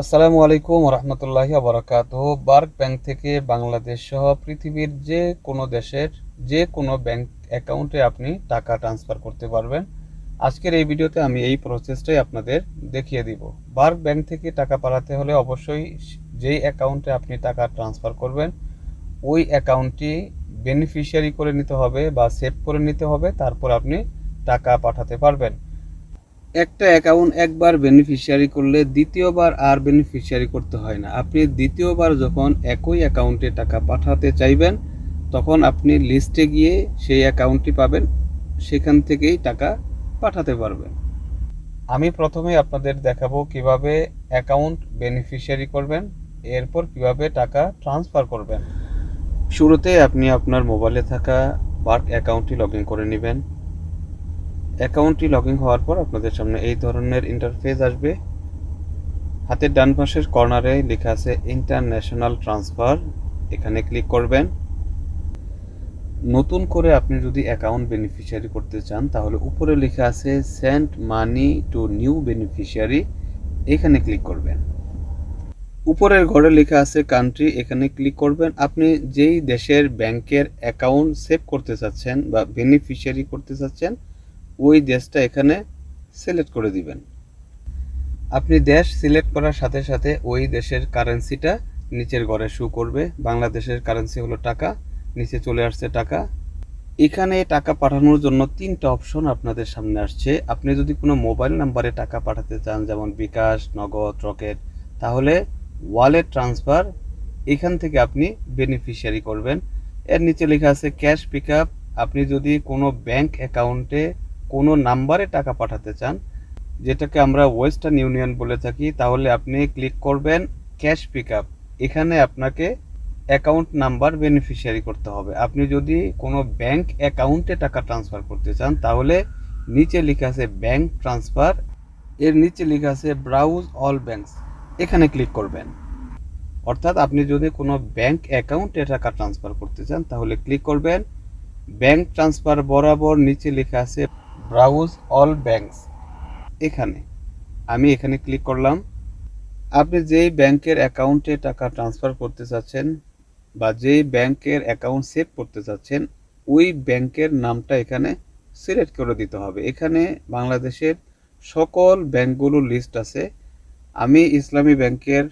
আসসালামু আলাইকুম রহমতুল্লাহি বারাকাতুহু। বার্ক ব্যাংক থেকে বাংলাদেশ সহ পৃথিবীর যে কোনো দেশের যে কোনো ব্যাংক অ্যাকাউন্টে আপনি টাকা ট্রান্সফার করতে পারবেন। আজকের এই ভিডিওতে আমি এই প্রসেসটাই আপনাদের দেখিয়ে দিব। বার্ক ব্যাংক থেকে টাকা পাঠাতে হলে অবশ্যই যেই অ্যাকাউন্টে আপনি টাকা ট্রান্সফার করবেন ওই অ্যাকাউন্টটি বেনিফিশিয়ারি করে নিতে হবে বা সেভ করে নিতে হবে, তারপর আপনি টাকা পাঠাতে পারবেন। একটা অ্যাকাউন্ট একবার বেনিফিশিয়ারি করলে দ্বিতীয়বার আর বেনিফিশিয়ারি করতে হয় না। আপনি দ্বিতীয়বার যখন একই অ্যাকাউন্টে টাকা পাঠাতে চাইবেন তখন আপনি লিস্টে গিয়ে সেই অ্যাকাউন্টটি পাবেন, সেখান থেকেই টাকা পাঠাতে পারবেন। আমি প্রথমে আপনাদের দেখাবো কিভাবে অ্যাকাউন্ট বেনিফিশিয়ারি করবেন, এরপর কিভাবে টাকা ট্রান্সফার করবেন। শুরুতে আপনি আপনার মোবাইলে থাকা বার্ক অ্যাকাউন্টটি লগ ইন করে নেবেন। অ্যাকাউন্টটি লগ ইন হওয়ার পর আপনাদের সামনে এই ধরনের ইন্টারফেস আসবে। হাতের ডান পাশের কর্নারে লেখা আছে ইন্টারন্যাশনাল ট্রান্সফার, এখানে ক্লিক করবেন। নতুন করে আপনি যদি অ্যাকাউন্ট বেনিফিশিয়ারি করতে চান তাহলে উপরে লেখা আছে send money to new beneficiary, এখানে ক্লিক করবেন। উপরের ঘরে লেখা আছে কান্ট্রি, এখানে ক্লিক করবেন। আপনি যেই দেশের ব্যাংকের অ্যাকাউন্ট সেভ করতে চাচ্ছেন বা বেনিফিশিয়ারি করতে চাচ্ছেন ওই দেশটা এখানে সিলেক্ট করে দিবেন। আপনি দেশ সিলেক্ট করার সাথে সাথে ওই দেশের কারেন্সিটা নিচের ঘরে শো করবে। বাংলাদেশের কারেন্সি হলো টাকা, নিচে চলে আসছে টাকা। এখানে টাকা পাঠানোর জন্য তিনটা অপশন আপনাদের সামনে আসছে। আপনি যদি কোনো মোবাইল নাম্বারে টাকা পাঠাতে চান, যেমন বিকাশ, নগদ, রকেট, তাহলে ওয়ালেট ট্রান্সফার, এখান থেকে আপনি বেনিফিশিয়ারি করবেন। এর নিচে লেখা আছে ক্যাশ পিকআপ, আপনি যদি কোনো ব্যাংক অ্যাকাউন্টে কোনো নাম্বারে টাকা পাঠাতে চান, যেটাকে আমরা ওয়েস্টার্ন ইউনিয়ন বলে থাকি, তাহলে আপনি ক্লিক করবেন ক্যাশ পিকআপ। এখানে আপনাকে অ্যাকাউন্ট নাম্বার বেনিফিশিয়ারি করতে হবে। আপনি যদি কোনো ব্যাংক অ্যাকাউন্টে টাকা ট্রান্সফার করতে চান তাহলে নিচে লেখা আছে ব্যাংক ট্রান্সফার, এর নিচে লেখা আছে ব্রাউজ অল ব্যাংকস, এখানে ক্লিক করবেন। অর্থাৎ আপনি যদি কোনো ব্যাংক অ্যাকাউন্টে টাকা ট্রান্সফার করতে চান তাহলে ক্লিক করবেন ব্যাংক ট্রান্সফার বরাবর নিচে লেখা আছে ব্রাউজ অল ব্যাংকস, এখানে আমি এখানে ক্লিক করলাম। আপনি যেই ব্যাংকের অ্যাকাউন্টে টাকা ট্রান্সফার করতে চাচ্ছেন বা যেই ব্যাংকের অ্যাকাউন্ট সেভ করতে চাচ্ছেন ওই ব্যাংকের নামটা এখানে সিলেক্ট করে দিতে হবে। এখানে বাংলাদেশের সকল ব্যাংকগুলোর লিস্ট আছে। আমি ইসলামী ব্যাংকের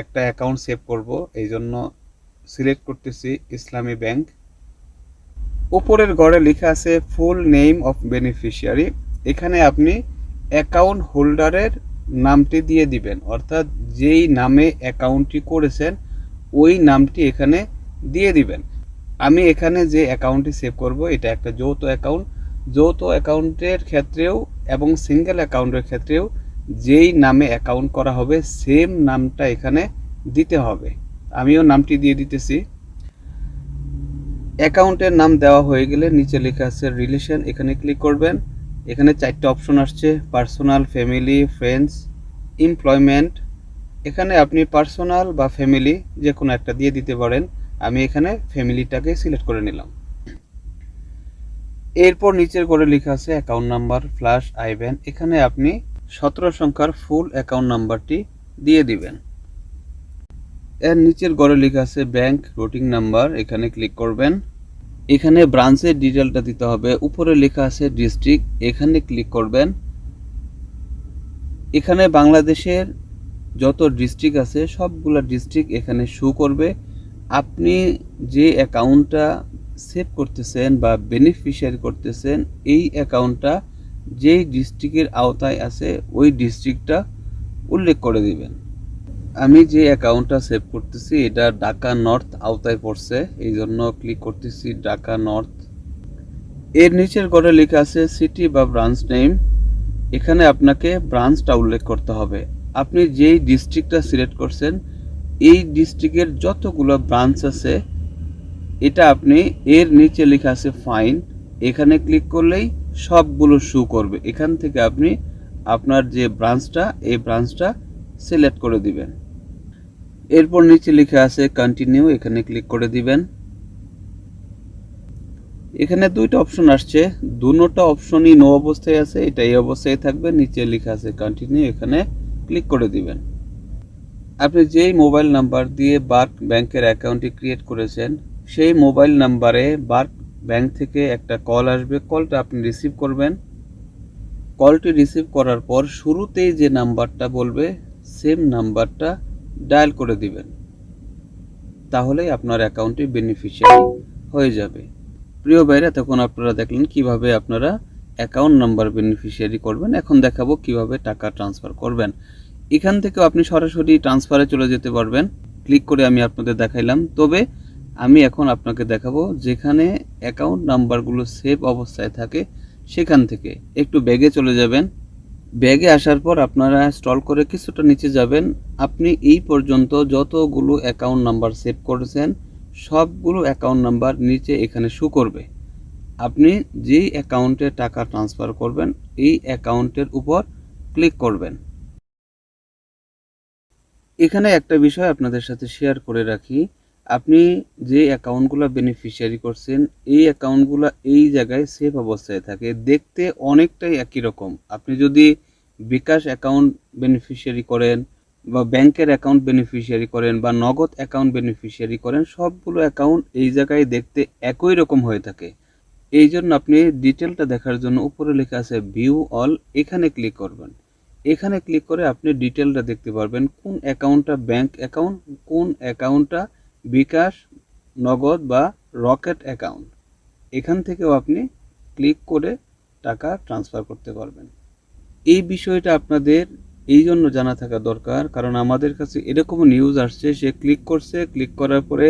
একটা অ্যাকাউন্ট সেভ করব, এই জন্য সিলেক্ট করতেছি ইসলামী ব্যাংক। উপরের ঘরে লেখা আছে ফুল নেম অফ বেনিফিশিয়ারি, এখানে আপনি অ্যাকাউন্ট হোল্ডারের নামটি দিয়ে দিবেন, অর্থাৎ যেই নামে অ্যাকাউন্টটি করেছেন ওই নামটি এখানে দিয়ে দিবেন। আমি এখানে যে অ্যাকাউন্টটি সেভ করব এটা একটা যৌথ অ্যাকাউন্ট। যৌথ অ্যাকাউন্টের ক্ষেত্রেও এবং সিঙ্গেল অ্যাকাউন্টের ক্ষেত্রেও যেই নামে অ্যাকাউন্ট করা হবে সেম নামটা এখানে দিতে হবে। আমিও নামটি দিয়ে দিতেছি। অ্যাকাউন্টের নাম দেওয়া হয়ে গেলে নিচে লেখা আছে রিলেশন, এখানে ক্লিক করবেন। এখানে চারটে অপশন আসছে, পার্সোনাল, ফ্যামিলি, ফ্রেন্ডস, এমপ্লয়মেন্ট। এখানে আপনি পার্সোনাল বা ফ্যামিলি যে কোনো একটা দিয়ে দিতে পারেন। আমি এখানে ফ্যামিলিটাকে সিলেক্ট করে নিলাম। এরপর নিচের ঘরে লেখা আছে অ্যাকাউন্ট নাম্বার ফ্ল্যাশ আইব্যান, এখানে আপনি 17 সংখ্যার ফুল অ্যাকাউন্ট নাম্বারটি দিয়ে দিবেন। এর নিচের ঘরে লেখা আছে ব্যাংক রুটিং নাম্বার, এখানে ক্লিক করবেন। এখানে ব্রাঞ্চের ডিটেলটা দিতে হবে। উপরে লেখা আছে ডিস্ট্রিক্ট, এখানে ক্লিক করবেন। এখানে বাংলাদেশের যত ডিস্ট্রিক্ট আছে সবগুলা ডিস্ট্রিক্ট এখানে শো করবে। আপনি যে অ্যাকাউন্টটা সেভ করতেছেন বা বেনিফিশিয়ারি করতেছেন এই অ্যাকাউন্টটা যেই ডিস্ট্রিক্টের আওতায় আছে ওই ডিস্ট্রিক্টটা উল্লেখ করে দিবেন। আমি যে অ্যাকাউন্টটা সেভ করতেছি এটা ঢাকা নর্থ আওতায় পড়ছে, এই জন্য ক্লিক করতেছি ঢাকা নর্থ। এর নিচের ঘরে লেখা আছে সিটি বা ব্রাঞ্চ নেম, এখানে আপনাকে ব্রাঞ্চটা উল্লেখ করতে হবে। আপনি যেই ডিস্ট্রিক্টটা সিলেক্ট করছেন এই ডিস্ট্রিক্টের যতগুলো ব্রাঞ্চ আছে এটা আপনি এর নিচে লেখা আছে ফাইন, এখানে ক্লিক করলেই সবগুলো শো করবে। এখান থেকে আপনি আপনার যে ব্রাঞ্চটা এই ব্রাঞ্চটা সিলেক্ট করে দিবেন। এরপর নিচে লেখা আছে কন্টিনিউ, এখানে ক্লিক করে দিবেন। এখানে দুইটা অপশন আসছে, দুটোটা অপশনই নো অবস্থায় আছে, এটা এই অবস্থায় থাকবে। নিচে লেখা আছে কন্টিনিউ, এখানে ক্লিক করে দিবেন। আপনি যেই মোবাইল নাম্বার দিয়ে বার্ক ব্যাংকের অ্যাকাউন্টটি ক্রিয়েট করেছেন সেই মোবাইল নাম্বারে বার্ক ব্যাংক থেকে একটা কল আসবে। কলটা আপনি রিসিভ করবেন। কলটি রিসিভ করার পর শুরুতেই যে নাম্বারটা বলবে সেম নাম্বারটা ডায়াল করে দিবেন, তাহলেই আপনার অ্যাকাউন্টে বেনিফিশিয়ারি হয়ে যাবে। প্রিয় ভাইরা, তখন আপনারা দেখলেন কিভাবে আপনারা অ্যাকাউন্ট নাম্বার বেনিফিশিয়ারি করবেন। এখন দেখাবো কিভাবে টাকা ট্রান্সফার করবেন। এখান থেকেও আপনি সরাসরি ট্রান্সফারে চলে যেতে পারবেন। ক্লিক করে আমি আপনাদের দেখাইলাম, তবে আমি এখন আপনাকে দেখাবো যেখানে অ্যাকাউন্ট নাম্বারগুলো সেভ অবস্থায় থাকে সেখান থেকে একটু ব্যাগে চলে যাবেন। ব্যাগে আসার পর আপনারা স্ক্রল করে কিছুটা নিচে যাবেন। আপনি এই পর্যন্ত যতগুলো অ্যাকাউন্ট নাম্বার সেভ করেছেন সবগুলো অ্যাকাউন্ট নাম্বার নিচে এখানে শো করবে। আপনি যেই অ্যাকাউন্টে টাকা ট্রান্সফার করবেন এই অ্যাকাউন্টের উপর ক্লিক করবেন। এখানে একটা বিষয় আপনাদের সাথে শেয়ার করে রাখি, আপনি যে অ্যাকাউন্টগুলো বেনিফিশিয়ারি করছেন এই অ্যাকাউন্টগুলো এই জায়গায় সেভ অবস্থায় থাকে, দেখতে অনেকটাই একই রকম। আপনি যদি বিকাশ অ্যাকাউন্ট বেনিফিশিয়ারি করেন বা ব্যাংকের অ্যাকাউন্ট বেনিফিশিয়ারি করেন বা নগদ অ্যাকাউন্ট বেনিফিশিয়ারি করেন, সবগুলো অ্যাকাউন্ট এই জায়গায় দেখতে একই রকম হয়ে থাকে। এই জন্য আপনি ডিটেলটা দেখার জন্য উপরে লেখা আছে ভিউ অল, এখানে ক্লিক করবেন। এখানে ক্লিক করে আপনি ডিটেলটা দেখতে পারবেন কোন অ্যাকাউন্টটা ব্যাংক অ্যাকাউন্ট, কোন অ্যাকাউন্টটা বিকাশ, নগদ বা রকেট অ্যাকাউন্ট। এখান থেকেও আপনি ক্লিক করে টাকা ট্রান্সফার করতে পারবেন। এই বিষয়টা আপনাদের এই জন্য জানা থাকা দরকার, কারণ আমাদের কাছে এরকম নিউজ আসছে, সে ক্লিক করছে, ক্লিক করার পরে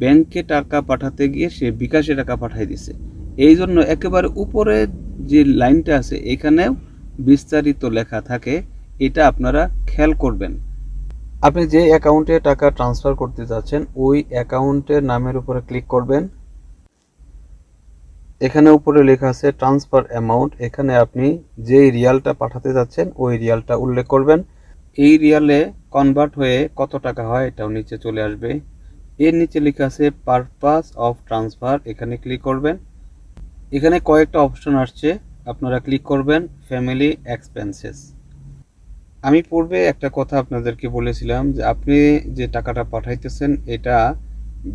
ব্যাংকে টাকা পাঠাতে গিয়ে সে বিকাশে টাকা পাঠিয়ে দিছে। এই জন্য একেবারে উপরে যে লাইনটা আছে এখানেও বিস্তারিত লেখা থাকে, এটা আপনারা খেয়াল করবেন। আপনি যে অ্যাকাউন্টে টাকা ট্রান্সফার করতে যাচ্ছেন ওই অ্যাকাউন্টের নামের উপরে ক্লিক করবেন। এখানে উপরে লেখা আছে ট্রান্সফার অ্যামাউন্ট, এখানে আপনি যেই রিয়ালটা পাঠাতে যাচ্ছেন ওই রিয়ালটা উল্লেখ করবেন। এই রিয়ালে কনভার্ট হয়ে কত টাকা হয় এটাও নিচে চলে আসবে। এর নিচে লেখা আছে পারপাস অফ ট্রান্সফার, এখানে ক্লিক করবেন। এখানে কয়েকটা অপশন আসছে, আপনারা ক্লিক করবেন ফ্যামিলি এক্সপেন্সেস। আমি পূর্বে একটা কথা আপনাদেরকে বলেছিলাম যে আপনি যে টাকাটা পাঠাইতেছেন এটা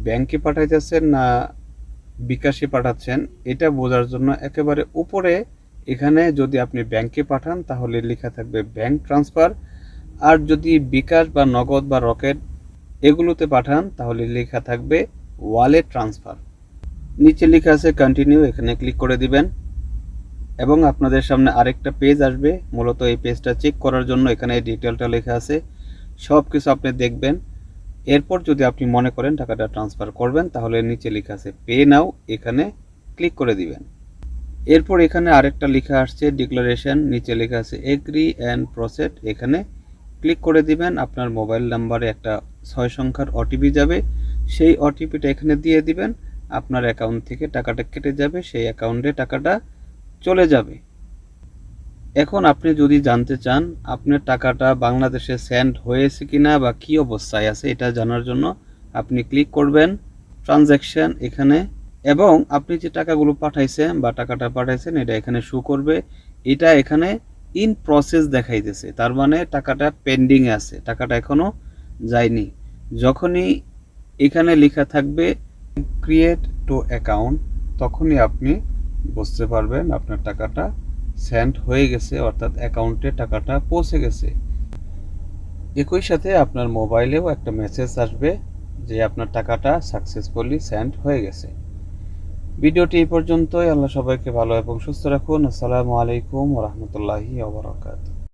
ব্যাংকে পাঠাইতেছেন না বিকাশে পাঠাচ্ছেন, এটা বোঝার জন্য একেবারে উপরে এখানে যদি আপনি ব্যাংকে পাঠান তাহলে লেখা থাকবে ব্যাংক ট্রান্সফার, আর যদি বিকাশ বা নগদ বা রকেট এগুলোতে পাঠান তাহলে লেখা থাকবে ওয়ালেট ট্রান্সফার। নিচে লেখা আছে কন্টিনিউ, এখানে ক্লিক করে দিবেন এবং আপনাদের সামনে আরেকটা পেজ আসবে। মূলত এই পেজটা চেক করার জন্য এখানে ডিটেলটা লেখা আছে, সব কিছু আপনি দেখবেন। এরপর যদি আপনি মনে করেন টাকাটা ট্রান্সফার করবেন তাহলে নিচে লেখা আছে পে নাও, এখানে ক্লিক করে দিবেন। এরপর এখানে আরেকটা লেখা আসছে ডিক্লারেশন, নিচে লেখা আছে এগ্রি অ্যান্ড প্রসেড, এখানে ক্লিক করে দিবেন। আপনার মোবাইল নাম্বারে একটা 6 সংখ্যার ওটিপি যাবে, সেই ওটিপিটা এখানে দিয়ে দিবেন। আপনার অ্যাকাউন্ট থেকে টাকাটা কেটে যাবে, সেই অ্যাকাউন্টে টাকাটা চলে যাবে। এখন আপনি যদি জানতে চান আপনার টাকাটা বাংলাদেশে সেন্ড হয়েছে কিনা বা কি অবস্থায় আছে এটা জানার জন্য আপনি ক্লিক করবেন ট্রানজ্যাকশন এখানে, এবং আপনি যে টাকাগুলো পাঠাইছেন বা টাকাটা পাঠাইছেন এটা এখানে শো করবে। এটা এখানে ইন প্রসেস দেখাইতেছে, তার মানে টাকাটা পেন্ডিং আছে, টাকাটা এখনো যায়নি। যখনই এখানে লেখা থাকবে ক্রিয়েট টু অ্যাকাউন্ট তখনই আপনি বুঝতে পারবেন আপনার টাকাটা সেন্ড হয়ে গেছে, অর্থাৎ অ্যাকাউন্টে টাকাটা পৌঁছে গেছে। একই সাথে আপনার মোবাইলেও একটা মেসেজ আসবে যে আপনার টাকাটা সাকসেসফুলি সেন্ড হয়ে গেছে। ভিডিওটি এই পর্যন্তই। আল্লাহ সবাইকে ভালো এবং সুস্থ রাখুন। আসসালামু আলাইকুম ওয়া রাহমাতুল্লাহি ওয়া বারাকাতুহু।